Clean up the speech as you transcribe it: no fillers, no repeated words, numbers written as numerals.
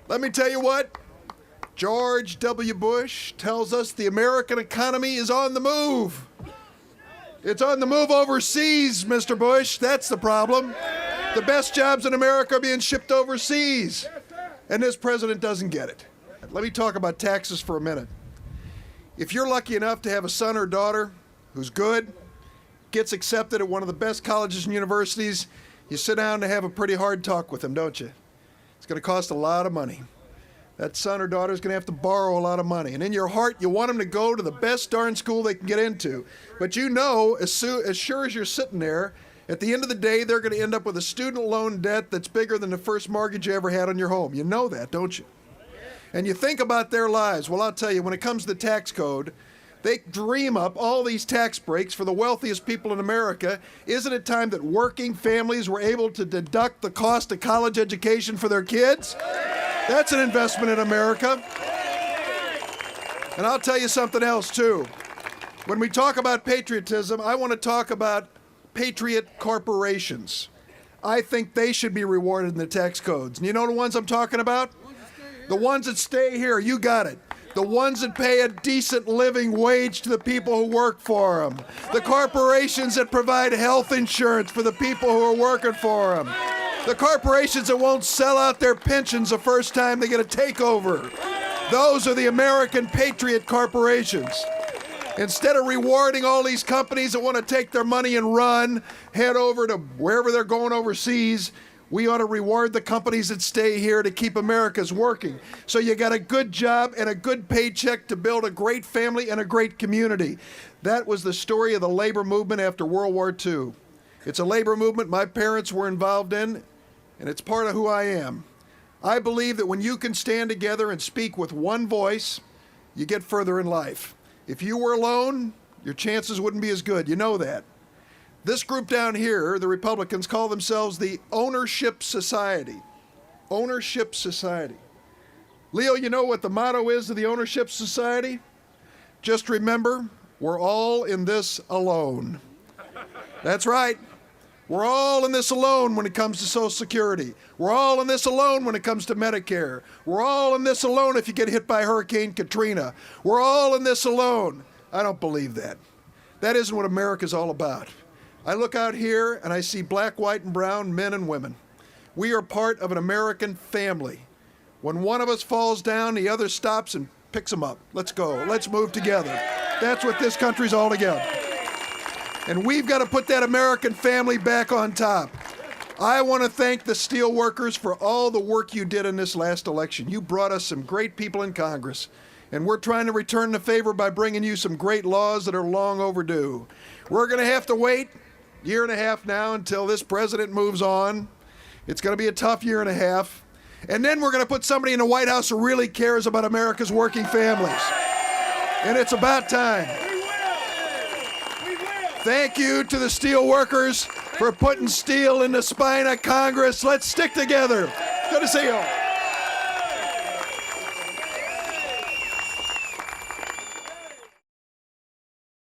Let me tell you what. George W. Bush tells us the American economy is on the move. It's on the move overseas, Mr. Bush. That's the problem. The best jobs in America are being shipped overseas. And this president doesn't get it. Let me talk about taxes for a minute. If you're lucky enough to have a son or daughter who's good, gets accepted at one of the best colleges and universities, you sit down to have a pretty hard talk with them, don't you? It's going to cost a lot of money. That son or daughter is going to have to borrow a lot of money. And in your heart, you want them to go to the best darn school they can get into. But you know, as sure as you're sitting there, at the end of the day, they're going to end up with a student loan debt that's bigger than the first mortgage you ever had on your home. You know that, don't you? And you think about their lives. Well, I'll tell you, when it comes to the tax code, they dream up all these tax breaks for the wealthiest people in America. Isn't it time that working families were able to deduct the cost of college education for their kids? That's an investment in America. And I'll tell you something else, too. When we talk about patriotism, I want to talk about patriot corporations. I think they should be rewarded in the tax codes. And you know the ones I'm talking about? The ones that stay here, you got it. The ones that pay a decent living wage to the people who work for them. The corporations that provide health insurance for the people who are working for them. The corporations that won't sell out their pensions the first time they get a takeover. Those are the American patriot corporations. Instead of rewarding all these companies that want to take their money and run, head over to wherever they're going overseas, we ought to reward the companies that stay here to keep America's working. So you got a good job and a good paycheck to build a great family and a great community. That was the story of the labor movement after World War II. It's a labor movement my parents were involved in, and it's part of who I am. I believe that when you can stand together and speak with one voice, you get further in life. If you were alone, your chances wouldn't be as good. You know that. This group down here, the Republicans, call themselves the Ownership Society. Ownership Society. Leo, you know what the motto is of the Ownership Society? Just remember, we're all in this alone. That's right. We're all in this alone when it comes to Social Security. We're all in this alone when it comes to Medicare. We're all in this alone if you get hit by Hurricane Katrina. We're all in this alone. I don't believe that. That isn't what America's all about. I look out here and I see black, white, and brown men and women. We are part of an American family. When one of us falls down, the other stops and picks him up. Let's go. Let's move together. That's what this country's all together. And we've got to put that American family back on top. I want to thank the Steelworkers for all the work you did in this last election. You brought us some great people in Congress. And we're trying to return the favor by bringing you some great laws that are long overdue. We're going to have to wait a year and a half now until this president moves on. It's going to be a tough year and a half. And then we're going to put somebody in the White House who really cares about America's working families. And it's about time. Thank you to the Steelworkers for putting steel in the spine of Congress. Let's stick together. Good to see you all.